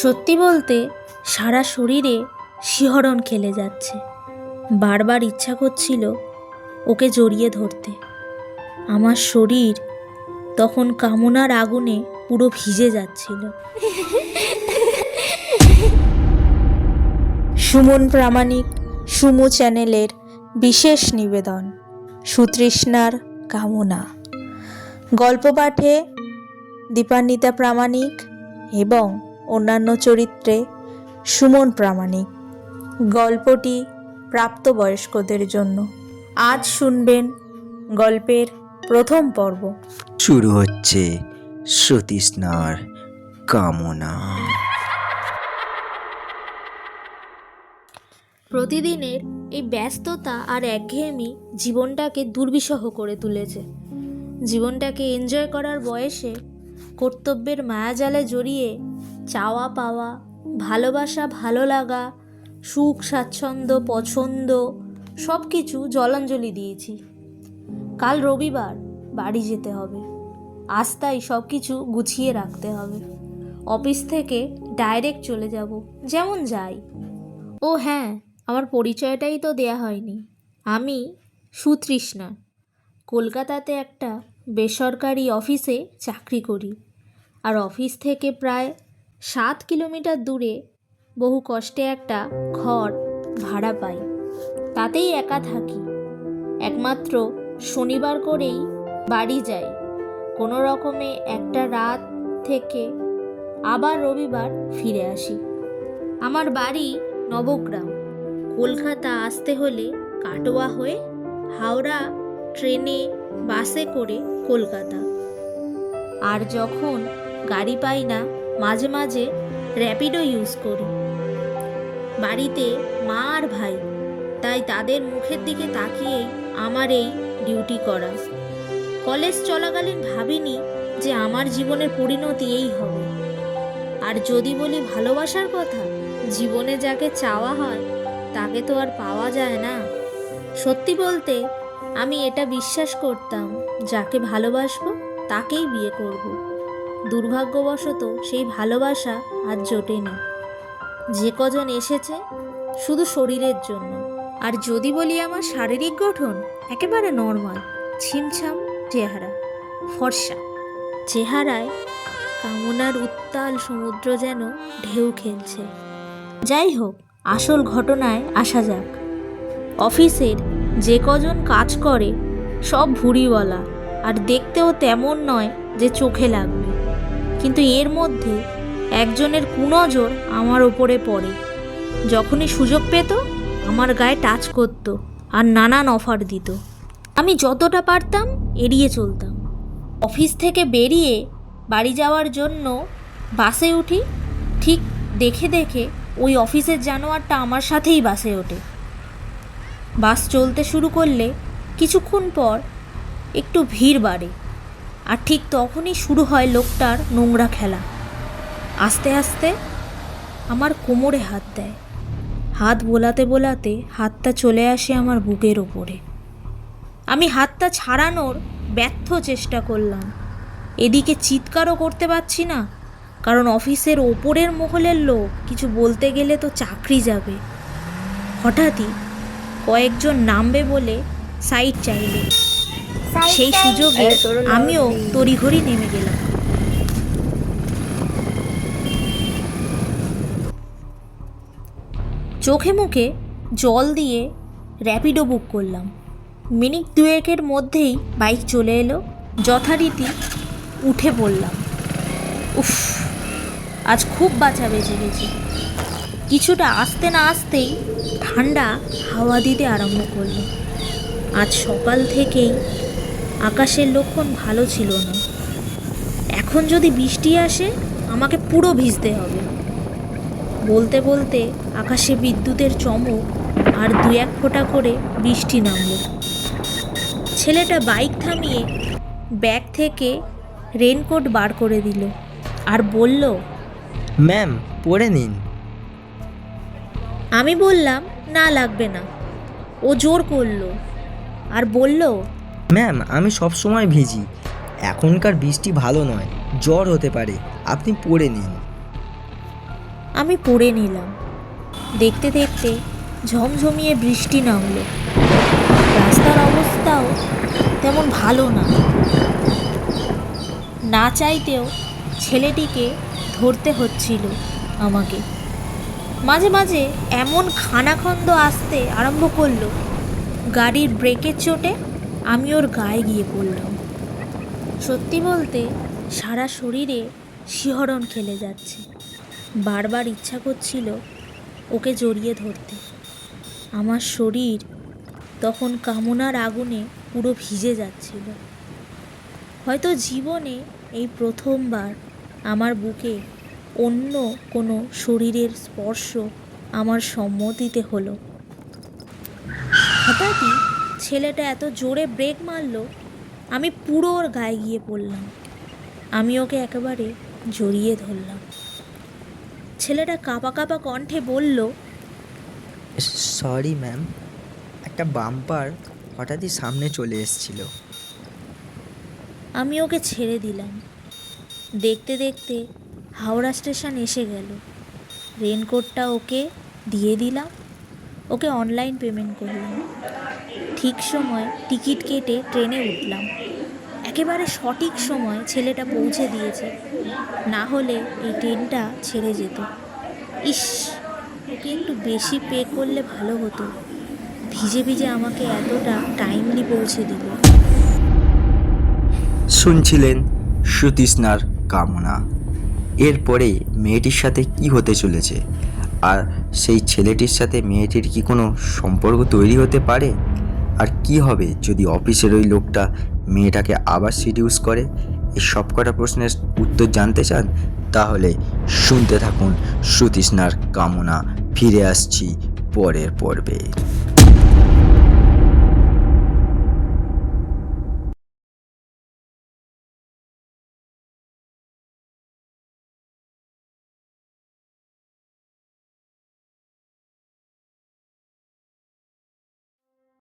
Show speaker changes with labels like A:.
A: সত্যি বলতে সারা শরীরে শিহরণ খেলে যাচ্ছে। বারবার ইচ্ছা করছিল ওকে জড়িয়ে ধরতে। আমার শরীর তখন কামনার আগুনে পুরো ভিজে যাচ্ছিল। সুমন প্রামাণিক সুমু চ্যানেলের বিশেষ নিবেদন, সুতৃষ্ণার কামনা। গল্প পাঠে দীপান্বিতা প্রামাণিক এবং অন্যান্য চরিত্রে সুমন প্রামাণিক। গল্পটি প্রাপ্তবয়স্কদের জন্য। আজ শুনবেন গল্পের প্রথম পর্ব।
B: শুরু হচ্ছে সুতৃষ্ণার কামনা।
A: প্রতিদিনের এই ব্যস্ততা আর একঘেয়েমি জীবনটাকে দুর্বিষহ করে তুলেছে। জীবনটাকে এনজয় করার বয়সে কর্তব্যের মায়াজালে জড়িয়ে চাওয়া পাওয়া, ভালোবাসা, ভালো লাগা, সুখ স্বাচ্ছন্দ্য, পছন্দ সব কিছু জলাঞ্জলি দিয়েছি। কাল রবিবার, বাড়ি যেতে হবে। আজ তাই সব কিছু গুছিয়ে রাখতে হবে। অফিস থেকে ডাইরেক্ট চলে যাব, যেমন যাই। ও হ্যাঁ, আমার পরিচয়টাই তো দেয়া হয়নি। আমি সুতৃষ্ণা। কলকাতাতে একটা বেসরকারি অফিসে চাকরি করি। আর অফিস থেকে প্রায় 7 কিলোমিটার দূরে বহু কষ্টে একটা ঘর ভাড়া পাই। তাতেই একা থাকি। একমাত্র শনিবার করেই বাড়ি যাই। কোনো রকমে একটা রাত থেকে আবার রবিবার ফিরে আসি। আমার বাড়ি নবগ্রাম। কলকাতা আসতে হলে কাটোয়া হয়ে হাওড়া ট্রেনে, বাসে করে কলকাতা। আর যখন গাড়ি পাই না, মাঝে মাঝে র্যাপিডো ইউজ করি। বাড়িতে মা আর ভাই, তাই তাদের মুখের দিকে তাকিয়েই আমার এই ডিউটি করা। কলেজ চলাকালীন ভাবিনি যে আমার জীবনের পরিণতি এই হবে। আর যদি বলি ভালোবাসার কথা, জীবনে যাকে চাওয়া হয় তাকে তো আর পাওয়া যায় না। সত্যি বলতে আমি এটা বিশ্বাস করতাম, যাকে ভালোবাসবো তাকেই বিয়ে করব। দুর্ভাগ্যবশত সেই ভালোবাসা আজ জোটেনি। যে কজন এসেছে শুধু শরীরের জন্য। আর যদি বলি আমার শারীরিক গঠন, একেবারে নর্মাল, ছিমছাম চেহারা, ফর্সা। চেহারায় কামনার উত্তাল সমুদ্র যেন ঢেউ খেলছে। যাই হোক, আসল ঘটনায় আসা যাক। অফিসের যে কজন কাজ করে সব ভুঁড়িওয়ালা, আর দেখতেও তেমন নয় যে চোখে লাগবে। কিন্তু এর মধ্যে একজনের কুনজর আমার ওপরে পড়ে। যখনই সুযোগ পেত আমার গায়ে টাচ করত আর নানান অফার দিত। আমি যতটা পারতাম এড়িয়ে চলতাম। অফিস থেকে বেরিয়ে বাড়ি যাওয়ার জন্য বাসে উঠি। ঠিক দেখে দেখে ওই অফিসের জানোয়ারটা আমার সাথেই বাসে ওঠে। বাস চলতে শুরু করলে কিছুক্ষণ পর একটু ভিড় বাড়ে। আর ঠিক তখনই শুরু হয় লোকটার নোংরা খেলা। আস্তে আস্তে আমার কোমরে হাত দেয়। হাত বোলাতে বোলাতে হাতটা চলে আসে আমার বুকের ওপরে। আমি হাতটা ছাড়ানোর ব্যর্থ চেষ্টা করলাম। এদিকে চিৎকারও করতে পারছি না, কারণ অফিসের ওপরের মহলের লোক কিছু বলতে গেলে তো চাকরি যাবে। হঠাৎই কয়েকজন নামবে বলে সাইড চাইল। সেই সুযোগে আমিও তড়িঘড়ি নেমে গেলাম। চোখে মুখে জল দিয়ে র্যাপিডো বুক করলাম। মিনিট দুয়েকের মধ্যেই বাইক চলে এলো। যথারীতি উঠে পড়লাম। উফ, আজ খুব বাঁচা বেঁচে গেছে। কিছুটা আসতে না আসতেই ঠান্ডা হাওয়া দিতে আরম্ভ করলো। আজ সকাল থেকেই আকাশের লক্ষণ ভালো ছিল না। এখন যদি বৃষ্টি আসে আমাকে পুরো ভিজতে হবে। বলতে বলতে আকাশে বিদ্যুতের চমক আর 2-1 ফোঁটা করে বৃষ্টি নামল। ছেলেটা বাইক থামিয়ে ব্যাগ থেকে রেনকোট বার করে দিল আর বলল,
B: ম্যাম, পরে নিন।
A: আমি বললাম না, লাগবে না। ও জোর করলো আর বলল,
B: ম্যাম, আমি সব সময় ভিজি। এখনকার বৃষ্টি ভালো নয়, জ্বর হতে পারে, আপনি পরে নিন।
A: আমি পড়ে নিলাম। দেখতে দেখতে ঝমঝমিয়ে বৃষ্টি নামলো। রাস্তার অবস্থাও তেমন ভালো না। না চাইতেও ছেলেটিকে ধরতে হচ্ছিল আমাকে। মাঝে মাঝে এমন খানাখন্দ আসতে আরম্ভ করলো, গাড়ির ব্রেকের চোটে আমি ওর গায়ে গিয়ে পড়লাম। সত্যি বলতে সারা শরীরে শিহরণ খেলে যাচ্ছে। বারবার ইচ্ছা করছিল ওকে জড়িয়ে ধরতে। আমার শরীর তখন কামনার আগুনে পুরো ভিজে যাচ্ছিল। হয়তো জীবনে এই প্রথমবার আমার বুকে অন্য কোনো শরীরের স্পর্শ আমার সম্মতিতে হলো। হঠাৎই ছেলেটা এত জোরে ব্রেক মারলো, আমি পুরো ওর গায়ে গিয়ে পড়লাম। আমি ওকে একেবারে জড়িয়ে ধরলাম। ছেলেটা কাঁপা কাঁপা কণ্ঠে বলল,
B: সরি ম্যাম, একটা বাম্পার হঠাৎই সামনে চলে এসেছিল।
A: আমি ওকে ছেড়ে দিলাম। দেখতে দেখতে হাওড়া স্টেশন এসে গেল। রেনকোটটা ওকে দিয়ে দিলাম। ওকে অনলাইন পেমেন্ট করলাম। ঠিক সময় টিকিট কেটে ট্রেনে উঠলাম। একেবারে সঠিক সময় ছেলেটা পৌঁছে দিয়েছে, না হলে এই ট্রেনটা ছেড়ে যেত। ইস, ওকে একটু বেশি পে করলে ভালো হতো। ভিজে ভিজে আমাকে এতটা টাইমলি পৌঁছে দিল।
B: শুনছিলেন সুতৃষ্ণার কামনা। এরপরে মেয়েটির সাথে কি হতে চলেছে, আর সেই ছেলেটির সাথে মেয়েটির কি কোনো সম্পর্ক তৈরি হতে পারে, আর কি হবে যদি অফিসের ওই লোকটা মেয়েটাকে আবার সিডিউস করে, এই সব কটা প্রশ্নের উত্তর জানতে চান? তাহলে শুনতে থাকুন সুতৃষ্ণার কামনা। ফিরে আসছি পরের পর্বে।